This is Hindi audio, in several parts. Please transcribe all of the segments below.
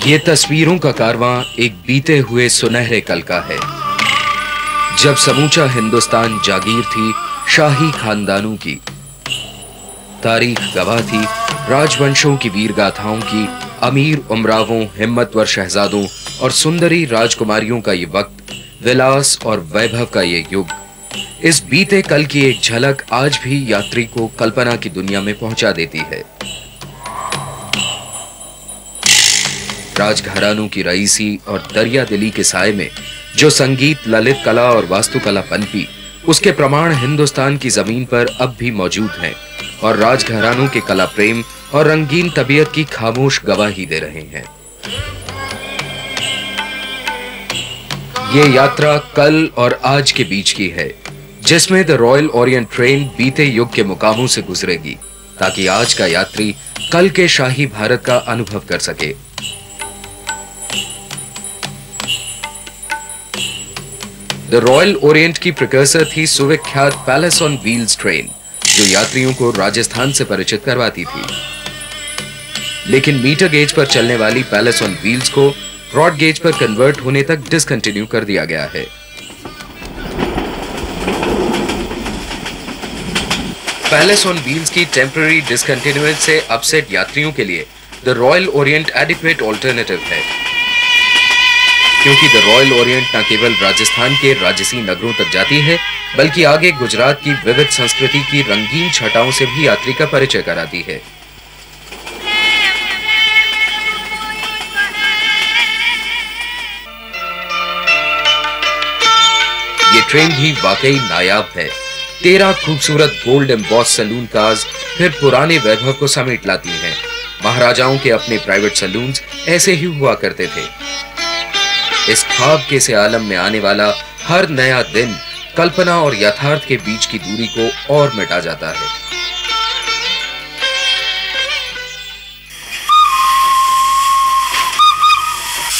ये तस्वीरों का कारवां एक बीते हुए सुनहरे कल का है, जब समूचा हिंदुस्तान जागीर थी शाही खानदानों की। तारीख गवाह थी राजवंशों की वीर गाथाओं की, अमीर उमरावों, हिम्मतवर शहजादों और सुंदरी राजकुमारियों का ये वक्त, विलास और वैभव का ये युग। इस बीते कल की एक झलक आज भी यात्री को कल्पना की दुनिया में पहुंचा देती है। राजघरानों की रईसी और दरिया दिली के साए में जो संगीत, ललित कला और वास्तुकला पनपी, उसके प्रमाण हिंदुस्तान की जमीन पर अब भी मौजूद हैं और राजघरानों के कला प्रेम और रंगीन तबीयत की खामोश गवाही दे रहे हैं। ये यात्रा कल और आज के बीच की है, जिसमें द रॉयल ओरिएंट ट्रेन बीते युग के मुकामों से गुजरेगी, ताकि आज का यात्री कल के शाही भारत का अनुभव कर सके। द रॉयल ओरिएंट की प्रिकर्सर थी सुविख्यात पैलेस ऑन व्हील्स ट्रेन, जो यात्रियों को राजस्थान से परिचित करवाती थी। लेकिन मीटर गेज पर चलने वाली पैलेस ऑन व्हील्स को ब्रॉड गेज पर कन्वर्ट होने तक डिसकंटिन्यू कर दिया गया है। पैलेस ऑन व्हील्स की टेम्पररी डिसकंटिन्यूएंस से अपसेट यात्रियों के लिए the royal Orient adequate alternative है, क्योंकि द रॉयल ओरिएंट न केवल राजस्थान के राजसी नगरों तक जाती है, बल्कि आगे गुजरात की विविध संस्कृति की रंगीन छटाओं से भी यात्री का परिचय कराती है। ये ट्रेन भी वाकई नायाब है। 13 खूबसूरत गोल्ड एम्बॉस सैलून कार्स फिर पुराने वैभव को समेट लाती हैं। महाराजाओं के अपने प्राइवेट सैलून्स ऐसे ही हुआ करते थे। इस ख्वाब के से आलम में आने वाला हर नया दिन कल्पना और यथार्थ के बीच की दूरी को और मिटा जाता है।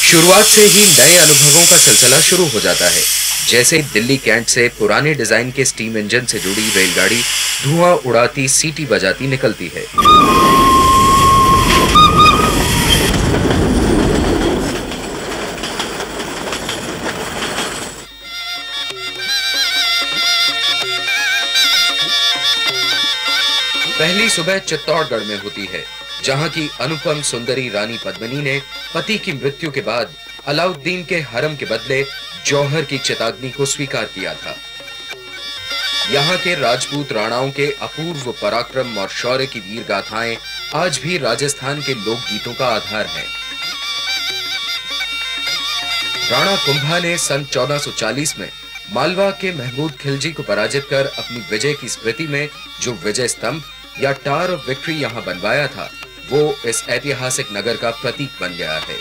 शुरुआत से ही नए अनुभवों का सिलसिला शुरू हो जाता है। जैसे दिल्ली कैंट से पुराने डिजाइन के स्टीम इंजन से जुड़ी रेलगाड़ी धुआं उड़ाती, सीटी बजाती निकलती है। पहली सुबह चित्तौड़गढ़ में होती है, जहां की अनुपम सुंदरी रानी पद्मिनी ने पति की मृत्यु के बाद अलाउद्दीन के हरम के बदले जौहर की चिताग्नि को स्वीकार किया था। यहाँ के राजपूत राणाओं के अपूर्व पराक्रम और शौर्य की वीर गाथाएं आज भी राजस्थान के लोक गीतों का आधार हैं। राणा कुंभा ने सन 1440 में मालवा के महमूद खिलजी को पराजित कर अपनी विजय की स्मृति में जो विजय स्तंभ या टावर ऑफ विक्ट्री यहाँ बनवाया था, वो इस ऐतिहासिक नगर का प्रतीक बन गया है।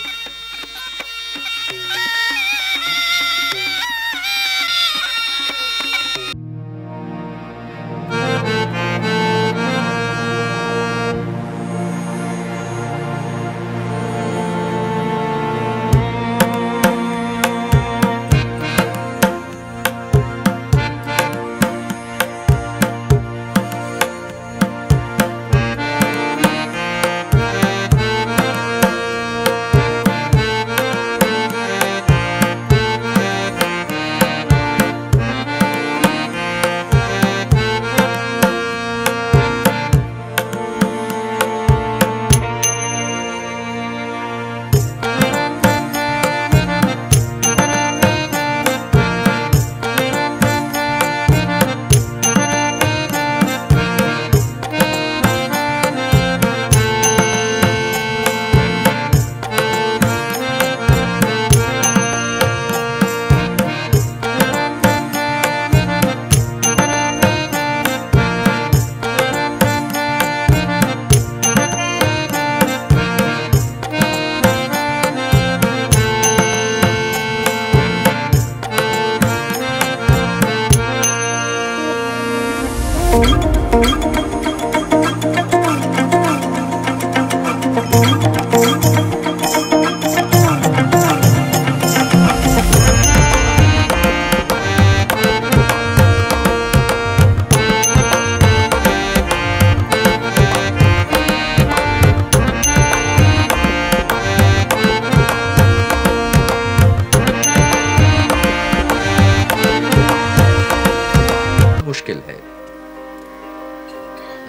मुश्किल है।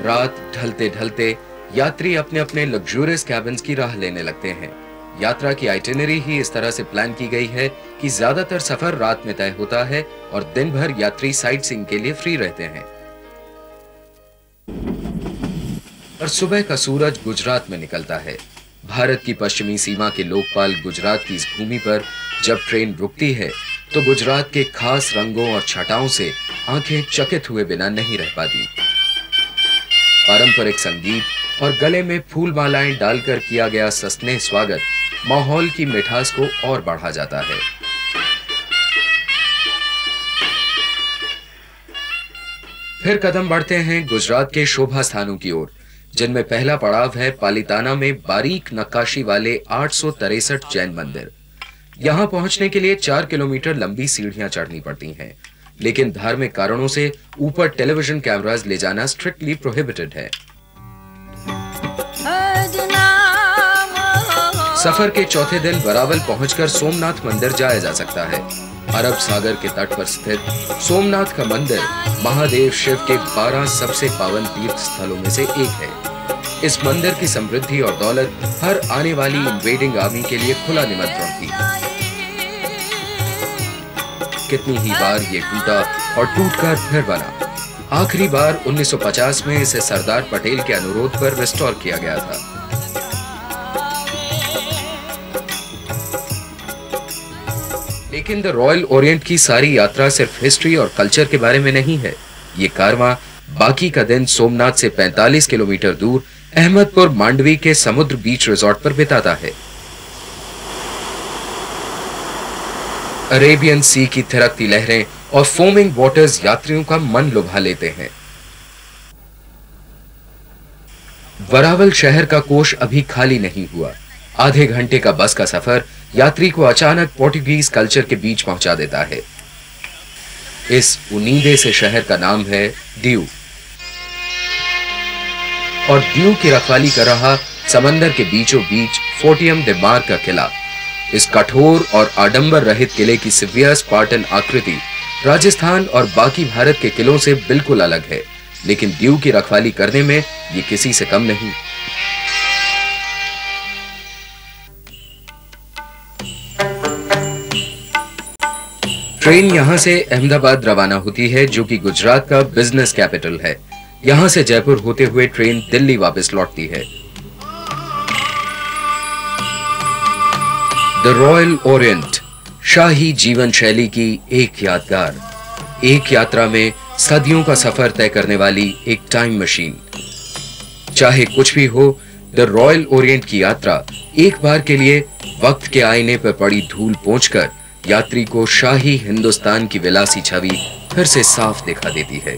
रात ढलते ढलते यात्री अपने अपने लग्जूरियस कैबिन्स की राह लेने लगते हैं। यात्रा की आइटिनरी ही इस तरह से प्लान की गई है कि ज्यादातर सफर रात में तय होता है और दिन भर यात्री साइट सीइंग के लिए फ्री रहते हैं। और सुबह का सूरज गुजरात में निकलता है। भारत की पश्चिमी सीमा के लोकपाल गुजरात की इस भूमि पर जब ट्रेन रुकती है तो गुजरात के खास रंगों और छटाओं से आंखें चकित हुए बिना नहीं रह पाती। पारंपरिक संगीत और गले में फूल मालाएं डालकर किया गया सस्नेह स्वागत माहौल की मिठास को और बढ़ा जाता है। फिर कदम बढ़ते हैं गुजरात के शोभा स्थानों की ओर, जिनमें पहला पड़ाव है पालिताना में बारीक नक्काशी वाले 863 जैन मंदिर। यहां पहुंचने के लिए 4 किलोमीटर लंबी सीढ़ियां चढ़नी पड़ती हैं, लेकिन धार्मिक कारणों से ऊपर टेलीविजन कैमरास ले जाना स्ट्रिक्टली प्रोहिबिटेड है। सफर के चौथे दिन वरावल पहुंचकर सोमनाथ मंदिर जाया जा सकता है। अरब सागर के तट पर स्थित सोमनाथ का मंदिर महादेव शिव के 12 सबसे पावन तीर्थ स्थलों में से एक है। इस मंदिर की समृद्धि और दौलत हर आने वाली इन्वेडिंग आर्मी के लिए खुला निमंत्रण थी। कितनी ही बार ये टूटा और टूटकर फिर बना। आखिरी बार 1950 में इसे सरदार पटेल के अनुरोध पर रिस्टोर किया गया था। लेकिन द रॉयल ओरिएंट की सारी यात्रा सिर्फ हिस्ट्री और कल्चर के बारे में नहीं है। ये कारवां बाकी का दिन सोमनाथ से 45 किलोमीटर दूर अहमदपुर मांडवी के समुद्र बीच रिजॉर्ट पर बिताता है। अरेबियन सी की थिरकती लहरें और फोमिंग वाटर्स यात्रियों का मन लुभा लेते हैं। वरावल शहर का कोष अभी खाली नहीं हुआ। आधे घंटे का बस का सफर यात्री को अचानक पोर्टुगीज कल्चर के बीच पहुंचा देता है। इस उनीदे से शहर का नाम है दीव, और दीव की रखवाली कर रहा समंदर के बीचों बीच फोर्टियम डे मार का किला। इस कठोर और आडंबर रहित किले की सिवियर स्पार्टन आकृति राजस्थान और बाकी भारत के किलों से बिल्कुल अलग है, लेकिन दीव की रखवाली करने में ये किसी से कम नहीं। ट्रेन यहां से अहमदाबाद रवाना होती है, जो कि गुजरात का बिजनेस कैपिटल है। यहां से जयपुर होते हुए ट्रेन दिल्ली वापस लौटती है। द रॉयल ओरिएंट शाही जीवन शैली की एक यादगार, एक यात्रा में सदियों का सफर तय करने वाली एक टाइम मशीन। चाहे कुछ भी हो, द रॉयल ओरिएंट की यात्रा एक बार के लिए वक्त के आईने पर पड़ी धूल पोंछकर यात्री को शाही हिंदुस्तान की विलासी छवि फिर से साफ दिखा देती है।